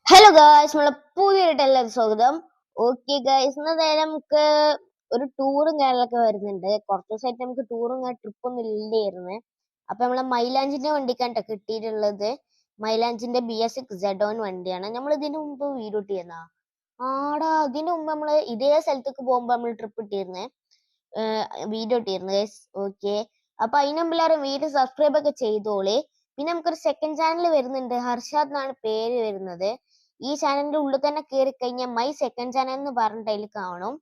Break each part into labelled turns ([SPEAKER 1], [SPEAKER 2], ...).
[SPEAKER 1] Hello guys, നമ്മളെ പുതിയൊരു എല്ലാവരും സ്വാഗതം. ഓക്കെ ഗായ്സ്, ഇന്ന് നേരെ നമുക്ക് ഒരു ടൂറും കാര്യങ്ങളൊക്കെ വരുന്നുണ്ട്. കുറച്ച് ദിവസമായിട്ട് നമുക്ക് ടൂറും ട്രിപ്പൊന്നും ഇല്ലായിരുന്നു. അപ്പൊ നമ്മളെ മൈലാഞ്ചിന്റെ വണ്ടിക്കാണ് കിട്ടിയിട്ടുള്ളത്. മൈലാഞ്ചിന്റെ BS6 വണ്ടിയാണ്. നമ്മൾ ഇതിനു മുമ്പ് വീഡിയോ ഇട്ടിരുന്ന ഇതിനു മുമ്പ് നമ്മള് ഇതേ സ്ഥലത്തേക്ക് പോകുമ്പോ നമ്മൾ ട്രിപ്പ് ഇട്ടിരുന്നേ, വീഡിയോ ഇട്ടിരുന്നു ഗൈസ്. ഓക്കെ, അപ്പൊ അതിന് മുമ്പ് എല്ലാവരും വീഡിയോ സബ്സ്ക്രൈബ് ഒക്കെ ചെയ്തോളി. പിന്നെ നമുക്കൊരു സെക്കൻഡ് ചാനൽ വരുന്നുണ്ട്, ഹർഷാദ് എന്നാണ് പേര് വരുന്നത്. ഈ ചാനലിന്റെ ഉള്ളിൽ തന്നെ കയറി കഴിഞ്ഞാൽ മൈ സെക്കൻഡ് ചാനൽ എന്ന് പറഞ്ഞിട്ട് അതിൽ കാണും.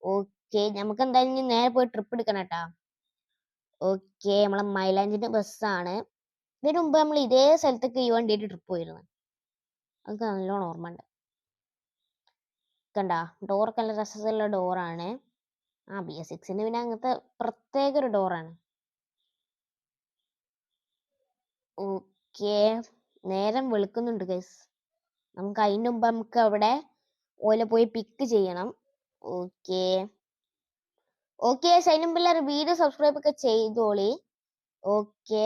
[SPEAKER 1] ഓക്കെ, നമുക്ക് എന്തായാലും നേരെ പോയി ട്രിപ്പ് എടുക്കണം കേട്ടാ. ഓക്കെ, നമ്മളെ മൈലാഞ്ചിന്റെ ബസ്സാണ്. ഇതിനു മുമ്പ് നമ്മൾ ഇതേ സ്ഥലത്തേക്ക് ഈ വണ്ടിയിട്ട് ട്രിപ്പ് പോയിരുന്നു. നമുക്ക് നല്ലോണം ഓർമ്മ ഉണ്ട്. കണ്ട ഡോറൊക്കെ നല്ല രസമുള്ള ഡോറാണ്. BS6 പിന്നെ അങ്ങനത്തെ പ്രത്യേക ഒരു ഡോറാണ്. ഓക്കെ, നേരം വെളുക്കുന്നുണ്ട് ഗൈസ്. നമുക്ക് അതിന് മുമ്പ് നമുക്ക് അവിടെ ഓല പോയി പിക്ക് ചെയ്യണം. ഓക്കെ ഓക്കെ, അതിന് മുമ്പ് എല്ലാവരും വീഡിയോ സബ്സ്ക്രൈബ് ഒക്കെ ചെയ്തോളി. ഓക്കെ,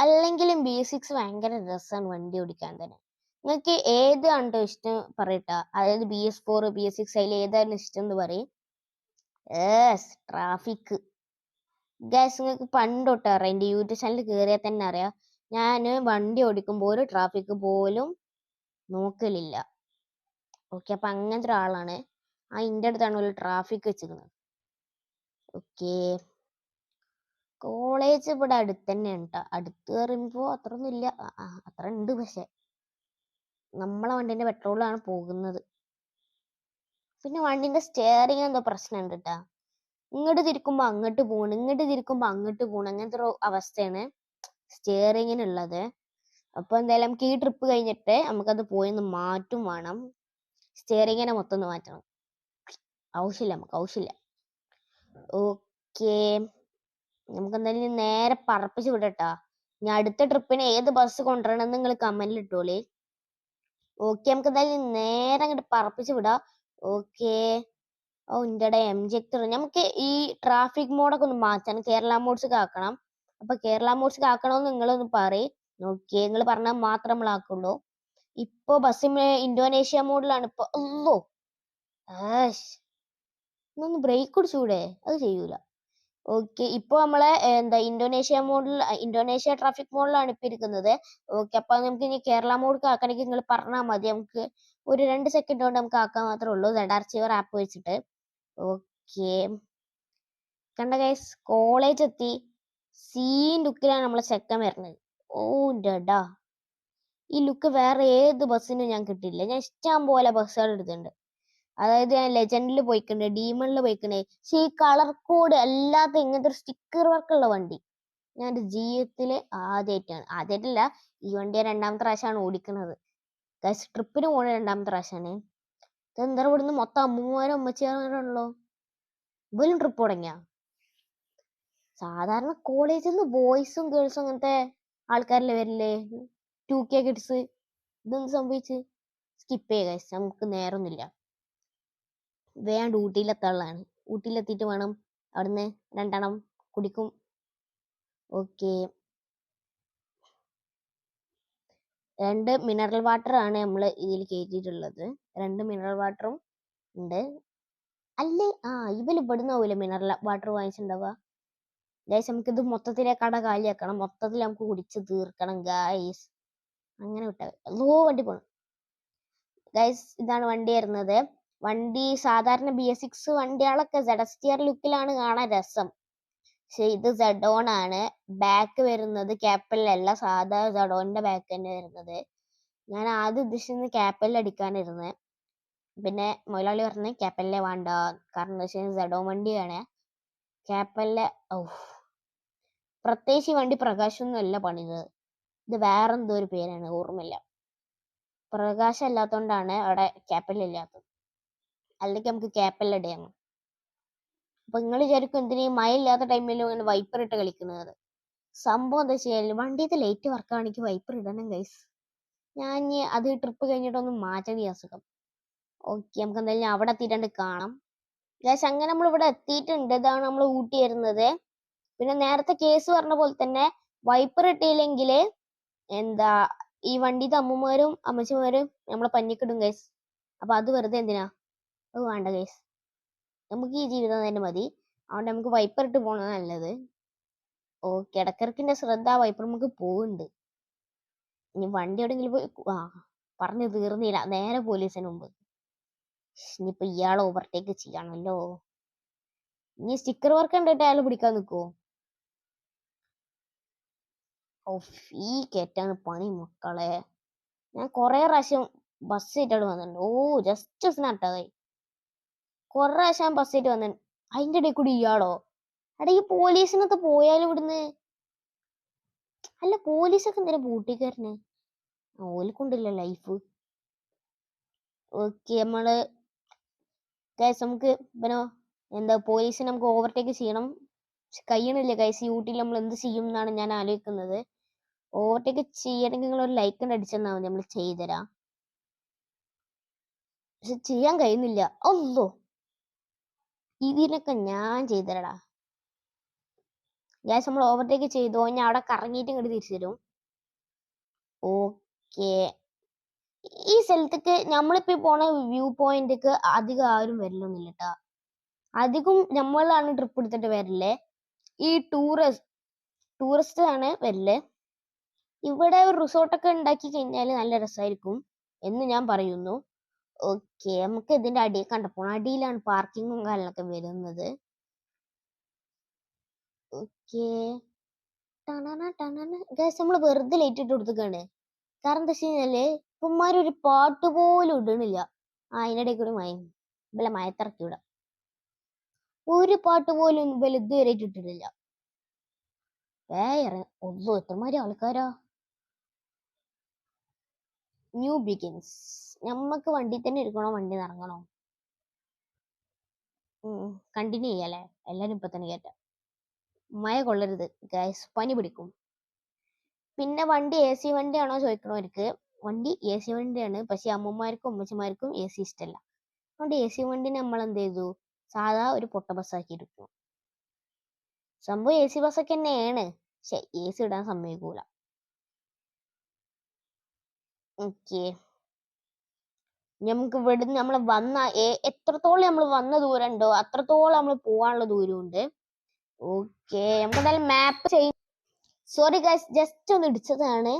[SPEAKER 1] അല്ലെങ്കിലും BS6 ഭയങ്കര രസമാണ് വണ്ടി ഓടിക്കാൻ തന്നെ. നിങ്ങൾക്ക് ഏതാണ് ഇഷ്ടം പറയട്ടാ. അതായത് BS4 BS6 അതിൽ ഏതാണ് ഇഷ്ടം എന്ന് പറയും. ട്രാഫിക് ഗൈസ്, നിങ്ങൾക്ക് പണ്ട് തൊട്ട് അറിയാം, എൻ്റെ യൂട്യൂബ് ചാനൽ കയറിയാൽ തന്നെ അറിയാം, ഞാൻ വണ്ടി ഓടിക്കുമ്പോൾ ഒരു ട്രാഫിക് പോലും നോക്കലില്ല. ഓക്കെ, അപ്പൊ അങ്ങനത്തെ ഒരാളാണ്. ഇന്റെ അടുത്താണ് ഒരു ട്രാഫിക് വെച്ചിരിക്കുന്നത്. ഓക്കെ, കോളേജ് ഇവിടെ അടുത്ത് തന്നെയാണ് കേട്ടോ. അടുത്ത് പറയുമ്പോ അത്രയൊന്നും ഇല്ല, അത്ര ഉണ്ട്. പക്ഷെ നമ്മളെ വണ്ടിന്റെ പെട്രോളാണ് പോകുന്നത്. പിന്നെ വണ്ടിന്റെ സ്റ്റിയറിംഗ് എന്തോ പ്രശ്നമുണ്ട് കേട്ടാ. ഇങ്ങോട്ട് തിരിക്കുമ്പോ അങ്ങോട്ട് പോകണം, ഇങ്ങോട്ട് തിരിക്കുമ്പോ അങ്ങോട്ട് പോകണം, അങ്ങനത്തെ ഒരു അവസ്ഥയാണ് സ്റ്റിയറിങ്ങിനുള്ളത്. അപ്പൊ എന്തായാലും നമുക്ക് ഈ ട്രിപ്പ് കഴിഞ്ഞിട്ട് നമുക്കത് പോയി ഒന്ന് മാറ്റും വേണം. സ്റ്റിയറിങ്ങിനെ മൊത്തം ഒന്ന് മാറ്റണം. ആവശ്യമില്ല. ഓക്കെ, നമുക്ക് എന്തായാലും നേരെ പറപ്പിച്ച് വിടട്ടാ. ഇനി അടുത്ത ട്രിപ്പിന് ഏത് ബസ് കൊണ്ടുവരണമെന്ന് നിങ്ങൾ കമന്റിൽ ഇട്ടോളി. ഓക്കെ, നമുക്ക് എന്തായാലും നേരെ അങ്ങോട്ട് പറപ്പിച്ച് വിടാം. ഓക്കെ, ഇന്ത്യയുടെ MG നമുക്ക് ഈ ട്രാഫിക് മോഡൊക്കെ ഒന്ന് മാറ്റാൻ കേരള മോഡ്സ് ആക്കണം. അപ്പൊ കേരള മോഡ്സ് ആക്കണമെന്ന് നിങ്ങളൊന്ന് പറയും. ഓക്കെ, നിങ്ങൾ പറഞ്ഞാൽ മാത്രം നമ്മൾ ആക്കുള്ളൂ. ഇപ്പൊ ബസ്സിന് ഇന്തോനേഷ്യ മോഡിലാണ് ഇപ്പൊ. ഒന്ന് ബ്രേക്ക് കുടിച്ചൂടെ? അത് ചെയ്യൂല. ഓക്കെ, ഇപ്പൊ നമ്മളെ ഇന്തോനേഷ്യ ട്രാഫിക് മോഡിലാണ് ഇപ്പൊ ഇരിക്കുന്നത്. ഓക്കെ, അപ്പൊ നമുക്ക് ഇനി കേരള മോഡ് ആക്കണമെങ്കിൽ നിങ്ങൾ പറഞ്ഞാൽ മതി. നമുക്ക് ഒരു 2 സെക്കൻഡ് കൊണ്ട് നമുക്ക് ആക്കാൻ മാത്രമേ ഉള്ളൂ, ZRCR ആപ്പ് വെച്ചിട്ട്. ഓക്കെ, കണ്ട ഗൈസ്, കോളേജ് എത്തി. സീൻ ലുക്കിലാണ് നമ്മളെ ചെക്കൻ വരുന്നത്. ഡാ, ഈ ലുക്ക് വേറെ ഏത് ബസ്സിനും ഞാൻ കിട്ടില്ല. ഞാൻ ഇഷ്ടം പോലെ ബസ്സുകൾ എടുത്തിട്ടുണ്ട്. അതായത് ഞാൻ ലെജൻഡിൽ പോയിക്കണ്ട്, ഡീമണിൽ പോയിക്കണ്ട്. പക്ഷെ ഈ കളർ കോഡ് അല്ലാത്ത ഇങ്ങനത്തെ ഒരു സ്റ്റിക്കർ വർക്കുള്ള വണ്ടി ഞാൻ എൻ്റെ ജീവിതത്തില് ആദ്യമായിട്ടല്ല, ഈ വണ്ടി രണ്ടാമത്തെ പ്രാവശ്യമാണ് ഓടിക്കുന്നത്. ട്രിപ്പിന് പോണ രണ്ടാമത്തെ പ്രാവശ്യമാണ്. ഇതെന്താ ഇവിടുന്ന് മൊത്തം അമ്മൂമാരും അമ്മച്ചിമാരുണ്ടല്ലോ. ഇവരും ട്രിപ്പ് തുടങ്ങിയ. സാധാരണ കോളേജിൽ നിന്ന് ബോയ്സും ഗേൾസും അങ്ങനത്തെ ആൾക്കാരല്ലേ വരില്ലേ, 2K കിഡ്സ്. ഇതെന്ത് സംഭവിച്ച്? സ്കിപ്പ് ചെയ്യുക, നമുക്ക് നേരമൊന്നുമില്ല. വേണ്ട ഊട്ടിയിലെത്താനുള്ളതാണ്. ഊട്ടിയിലെത്തിയിട്ട് വേണം അവിടുന്ന് 2 കുടിക്കും. ഓക്കെ, 2 മിനറൽ വാട്ടർ ആണ് നമ്മൾ ഇതിൽ കയറ്റിയിട്ടുള്ളത്. 2 മിനറൽ വാട്ടറും ഉണ്ട്. അല്ലേ, ഇവല് ഇവിടുന്ന് പോവില്ല മിനറൽ വാട്ടർ വാങ്ങിച്ചിട്ടുണ്ടാവുക. ഗൈസ്, നമുക്കിത് മൊത്തത്തിലെ കട കാലിയാക്കണം. മൊത്തത്തിൽ നമുക്ക് കുടിച്ച് തീർക്കണം ഗൈസ്. അങ്ങനെ വിട്ടാൽ വണ്ടി പോണം. ഗൈസ്, ഇതാണ് വണ്ടി വരുന്നത്. വണ്ടി സാധാരണ BS6 വണ്ടികളൊക്കെ ZSTR ലുക്കിലാണ് കാണാൻ രസം. പക്ഷെ ഇത് ZON ആണ്. ബാക്ക് വരുന്നത് ക്യാപ്പലിലല്ല, സാധാ ZONന്റെ ബാക്ക് തന്നെ വരുന്നത്. ഞാൻ ആദ്യം ഉദ്ദേശിച്ചത് ക്യാപ്പലിൽ അടിക്കാനിരുന്നത്. പിന്നെ മുതലാളി പറഞ്ഞ് ക്യാപ്പലിലെ വേണ്ട, കാരണം എന്താ വെച്ചാൽ ZON വണ്ടിയാണ്. ക്യാപ്പലിലെ പ്രത്യേകിച്ച് ഈ വണ്ടി പ്രകാശൊന്നും അല്ല പണിത്. ഇത് വേറെന്തോ ഒരു പേരാണ്, ഓർമ്മയില്ല. പ്രകാശം അല്ലാത്തോണ്ടാണ് അവിടെ ക്യാപ്പലില്ലാത്തത്. അല്ലെങ്കിൽ നമുക്ക് ക്യാപ്പലിടയാണ്. അപ്പൊ നിങ്ങൾ വിചാരിക്കും എന്തിനാ മഴ ഇല്ലാത്ത ടൈമിലും ഇങ്ങനെ വൈപ്പർ ഇട്ട് കളിക്കുന്നത്. സംഭവം എന്താ വെച്ചാൽ വണ്ടിയുടെ ലൈറ്റ് വർക്കാണെങ്കിൽ വൈപ്പർ ഇടണം ഗൈസ്. ഞാൻ അത് ട്രിപ്പ് കഴിഞ്ഞിട്ടൊന്ന് മാറ്റാൻ അസുഖം. ഓക്കെ, നമുക്ക് എന്തായാലും അവിടെ എത്തിയിട്ടുണ്ട് കാണാം ഗൈസ്. അങ്ങനെ നമ്മൾ ഇവിടെ എത്തിയിട്ടുണ്ട്. ഇതാണ് നമ്മൾ ഊട്ടി വരുന്നത്. പിന്നെ നേരത്തെ കേസ് പറഞ്ഞ പോലെ തന്നെ വൈപ്പർ ഇട്ടില്ലെങ്കിൽ ഈ വണ്ടിത്തെ അമ്മമാരും അമ്മച്ചിമാരും നമ്മളെ പഞ്ഞിക്കിടും ഗൈസ്. അപ്പൊ അത് വെറുതെ എന്തിനാ? അത് വേണ്ട ഗൈസ്, നമുക്ക് ഈ ജീവിതം തന്നെ മതി. അതുകൊണ്ട് നമുക്ക് വൈപ്പർ ഇട്ട് പോണത് നല്ലത്. ഓക്കെ, ഇടക്കിടക്കിന്റെ ശ്രദ്ധ ആ വൈപ്പർ നമുക്ക് പോകുന്നുണ്ട്. ഇനി വണ്ടി എവിടെയെങ്കിലും പോയി പറഞ്ഞു തീർന്നില്ല, നേരെ പോലീസിന് മുമ്പ്. ഇനിയിപ്പൊ ഇയാളെ ഓവർടേക്ക് ചെയ്യണല്ലോ. ഇനി സ്റ്റിക്കർ വർക്ക് കണ്ടിട്ട് അയാൾ പിടിക്കാൻ നിൽക്കുവോ? ഈ കയറ്റാണ് പണി മക്കളെ. ഞാൻ കൊറേ പ്രാവശ്യം ബസ് ആയിട്ടാണ് വന്നിട്ടുണ്ട്. ജസ്റ്റ് നട്ടതായി. കൊറേ പ്രാവശ്യം ബസ് ആയിട്ട് വന്നിട്ടുണ്ട്. അതിന്റെ ഇടയിൽ കൂടി ഇയാളോ? എടാ, ഈ പോലീസിനൊക്കെ പോയാലും ഇവിടുന്ന്. അല്ല, പോലീസൊക്കെ എന്തിനാ പൂട്ടിക്കാരന്? ഓലിക്കൊണ്ടില്ല ലൈഫ്. ഓക്കെ, നമ്മള് നമുക്ക് എന്താ പോലീസിനെ നമുക്ക് ഓവർടേക്ക് ചെയ്യണം. കഴിയണില്ല ഗൈസ്. യൂട്ടിയിൽ നമ്മൾ എന്ത് ചെയ്യും എന്നാണ് ഞാൻ ആലോചിക്കുന്നത്. ഓവർടേക്ക് ചെയ്യണമെങ്കിൽ നിങ്ങൾ ഒരു ലൈക്ക് അടിച്ചെന്നാ മതി, നമ്മൾ ചെയ്തുതരാം. പക്ഷെ ചെയ്യാൻ കഴിയുന്നില്ല. ഒന്നോ ഇതിനൊക്കെ ഞാൻ ചെയ്തുതരടാ ഗൈസ്. നമ്മൾ ഓവർടേക്ക് ചെയ്തു, ഞാൻ അവിടെ കറങ്ങിയിട്ട് ഇങ്ങോട്ട് തിരിച്ചു തരും. ഓക്കെ, ഈ സ്ഥലത്തേക്ക് നമ്മളിപ്പോ പോണ വ്യൂ പോയിന്റിക്ക് അധികം ആരും വരില്ലൊന്നുമില്ല കേട്ടാ. അധികം നമ്മളാണ് ട്രിപ്പ് എടുത്തിട്ട് വരില്ലേ. ഈ ടൂറിസ്റ്റ് ആണ് വരില്ലേ. ഇവിടെ ഒരു റിസോർട്ടൊക്കെ ഉണ്ടാക്കി കഴിഞ്ഞാൽ നല്ല രസമായിരിക്കും എന്ന് ഞാൻ പറയുന്നു. ഓക്കെ, നമുക്ക് ഇതിന്റെ അടിയിൽ കണ്ടപ്പോൾ അടിയിലാണ് പാർക്കിങ്ങും കാര്യങ്ങളൊക്കെ വരുന്നത്. ഓക്കെ, നമ്മൾ വെറുതെ ലൈറ്റ് ഇട്ട് കൊടുത്തേക്കാണ്. കാരണം എന്താ വെച്ച് കഴിഞ്ഞാല് ഇപ്പന്മാരൊരു പാട്ട് പോലും ഇടണില്ല. അതിനിടയിൽ കൂടി മയത്തിറക്കി വിടാം. ഒരു പാട്ട് പോലും ഇതുവരെ ഇട്ടിട്ടില്ല. വേറെ എത്രമാതിരി ആൾക്കാരാ. New begins. നമ്മക്ക് വണ്ടി തന്നെ ഇരിക്കണോ, വണ്ടി ഇറങ്ങണോ? കണ്ടിന്യൂ ചെയ്യാല്ലേ? എല്ലാരും ഇപ്പൊ തന്നെ കേട്ട. മഴ കൊള്ളരുത് ഗൈസ്, പനി പിടിക്കും. പിന്നെ വണ്ടി AC വണ്ടിയാണോ ചോദിക്കണവർക്ക്, വണ്ടി AC വണ്ടിയാണ്. പക്ഷെ അമ്മമാർക്കും അമ്മച്ചിമാർക്കും AC ഇഷ്ടമല്ല. അതുകൊണ്ട് AC വണ്ടി നമ്മൾ എന്ത് ചെയ്തു, സാധാ ഒരു പൊട്ട ബസ്സാക്കി എടുക്കും. സംഭവം AC ബസ്സൊക്കെ തന്നെയാണ്, പക്ഷെ AC ഇടാൻ സമ്മതിക്കൂല. ഓക്കെ, നമുക്ക് ഇവിടുന്ന് നമ്മൾ എത്രത്തോളം നമ്മൾ വന്ന ദൂരം ഉണ്ടോ അത്രത്തോളം നമ്മൾ പോകാനുള്ള ദൂരമുണ്ട്. ഓക്കെ, നമുക്ക് എന്തായാലും മാപ്പ് ചെയ്യും. സോറി ഗൈസ്, ജസ്റ്റ് ഒന്ന് ഇടിച്ചതാണ്.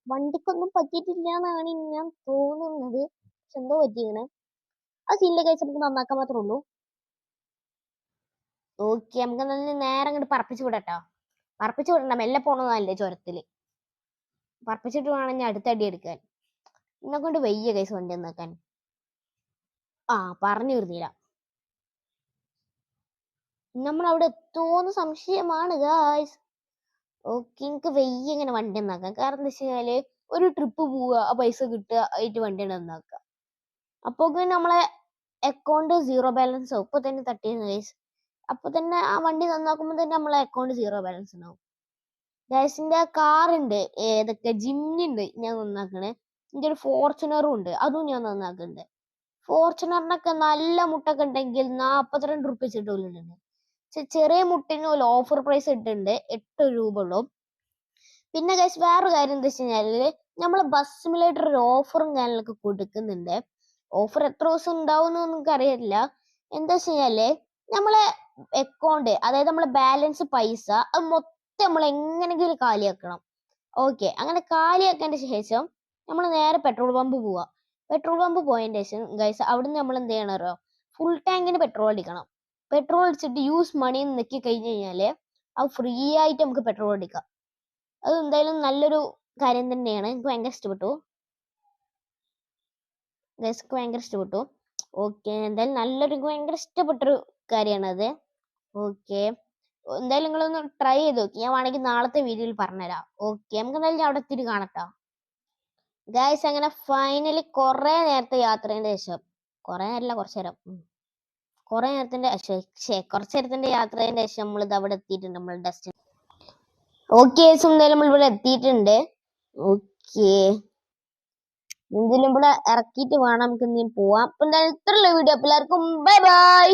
[SPEAKER 1] വണ്ടിക്കൊന്നും പറ്റിയിട്ടില്ല എന്നാണ് ഞാൻ തോന്നുന്നത്. പക്ഷെ എന്തോ പറ്റിയാണ്. അത് സീനിലെ ഗൈസ്, നമുക്ക് നന്നാക്കാൻ മാത്രമേ ഉള്ളൂ. ഓക്കെ, നമുക്ക് നല്ല നേരെ അങ്ങോട്ട് പറപ്പിച്ചു വിടട്ടോ. പറപ്പിച്ചു വിടണ്ട, മെല്ലെ പോണതല്ലേ ചുരത്തില്. പറപ്പിച്ചിട്ട് വേണം ഞാൻ അടുത്ത അടി എടുക്കാൻ. എന്നെ കൊണ്ട് വയ്യ ഗൈസ് വണ്ടി നന്നാക്കാൻ. പറഞ്ഞു തീർന്നില്ല. നമ്മൾ അവിടെ എത്തുമോന്ന് സംശയമാണ് ഗായ്സ്. ഓക്കെ, എനിക്ക് വയ്യ ഇങ്ങനെ വണ്ടി നന്നാക്കാം. കാരണം എന്താ വെച്ച് കഴിഞ്ഞാല് ഒരു ട്രിപ്പ് പോവുക, ആ പൈസ കിട്ടുക, ആയിട്ട് വണ്ടി നന്നാക്കുക. അപ്പൊ നമ്മളെ അക്കൗണ്ട് 0 ബാലൻസ് ആവും. ഇപ്പൊ തന്നെ തട്ടിയിരുന്നു ഗൈസ്. അപ്പൊ തന്നെ ആ വണ്ടി നന്നാക്കുമ്പോ തന്നെ നമ്മളെ അക്കൗണ്ട് 0 ബാലൻസ് ഉണ്ടാവും. ഗൈസിന്റെ കാർ ഉണ്ട്, ഏതൊക്കെ ജിമ്മി ഉണ്ട് ഞാൻ നന്നാക്കണേ. എന്റെ ഒരു ഫോർച്യൂണറും ഉണ്ട്, അതും ഞാൻ നന്നാക്കുന്നുണ്ട്. ഫോർച്യൂണറിനൊക്കെ നല്ല മുട്ടൊക്കെ ഉണ്ടെങ്കിൽ 42 റുപ്യ ഇട്ടിട്ടുണ്ട്. ചെറിയ മുട്ടിന് ഓഫർ പ്രൈസ് ഇട്ടിട്ടുണ്ട്, 8 രൂപ ഉള്ളൂ. പിന്നെ ഗൈസ് വേറൊരു കാര്യം എന്താ വെച്ച് കഴിഞ്ഞാല് നമ്മള് ബസ് സിമുലേറ്റർ ഒരു ഓഫറും കാര്യങ്ങളൊക്കെ കൊടുക്കുന്നുണ്ട്. ഓഫർ എത്ര ദിവസം ഉണ്ടാവും നമുക്ക് അറിയില്ല. എന്താ വെച്ച് കഴിഞ്ഞാല് നമ്മളെ അക്കൗണ്ട്, അതായത് നമ്മളെ ബാലൻസ് പൈസ അത് മൊത്തം നമ്മൾ എങ്ങനെങ്കിലും കാലിയാക്കണം. ഓക്കെ, അങ്ങനെ കാലിയാക്കിയതിന് ശേഷം നമ്മൾ നേരെ പെട്രോൾ പമ്പ് പോവുക. പെട്രോൾ പമ്പ് പോയതിന് ശേഷം ഗൈസ് അവിടുന്ന് നമ്മൾ എന്ത് ചെയ്യണോ, ഫുൾ ടാങ്കിന് പെട്രോൾ അടിക്കണം. പെട്രോൾ അടിച്ചിട്ട് യൂസ് മണി നിക്കി കഴിഞ്ഞ് കഴിഞ്ഞാല് അത് ഫ്രീ ആയിട്ട് നമുക്ക് പെട്രോൾ അടിക്കാം. അത് എന്തായാലും നല്ലൊരു കാര്യം തന്നെയാണ്. എനിക്ക് ഭയങ്കര ഇഷ്ടപ്പെട്ടു ഗൈസ്, ഭയങ്കര ഇഷ്ടപ്പെട്ടു. ഓക്കെ, എന്തായാലും ഭയങ്കര ഇഷ്ടപ്പെട്ടൊരു കാര്യമാണ് അത്. ഓക്കെ, എന്തായാലും നിങ്ങളൊന്ന് ട്രൈ ചെയ്ത് നോക്കി. ഞാൻ വേണമെങ്കിൽ നാളത്തെ വീഡിയോയിൽ പറഞ്ഞുതരാം. ഓക്കെ, നമുക്ക് എന്തായാലും അവിടെ എത്തിയിട്ട് കാണട്ടോ ഗൈസ്. അങ്ങനെ ഫൈനലി കുറെ നേരത്തെ യാത്രേന്റെ ശേഷം, കുറെ നേരമല്ല കുറച്ചു നേരം, കുറച്ചു നേരത്തിന്റെ യാത്രേന്റെ ശേഷം നമ്മൾ ഇത് അവിടെ എത്തിയിട്ടുണ്ട്, നമ്മൾ ഡെസ്റ്റിനേഷൻ. ഓക്കെ, എന്തായാലും നമ്മൾ ഇവിടെ എത്തിയിട്ടുണ്ട്. ഓക്കെ, എന്തെങ്കിലും ഇവിടെ ഇറക്കിയിട്ട് വേണം നമുക്ക് എന്തെങ്കിലും പോവാം. അപ്പൊ എന്തായാലും ഇത്രയുള്ള വീഡിയോ. എല്ലാവർക്കും ബൈ ബൈ.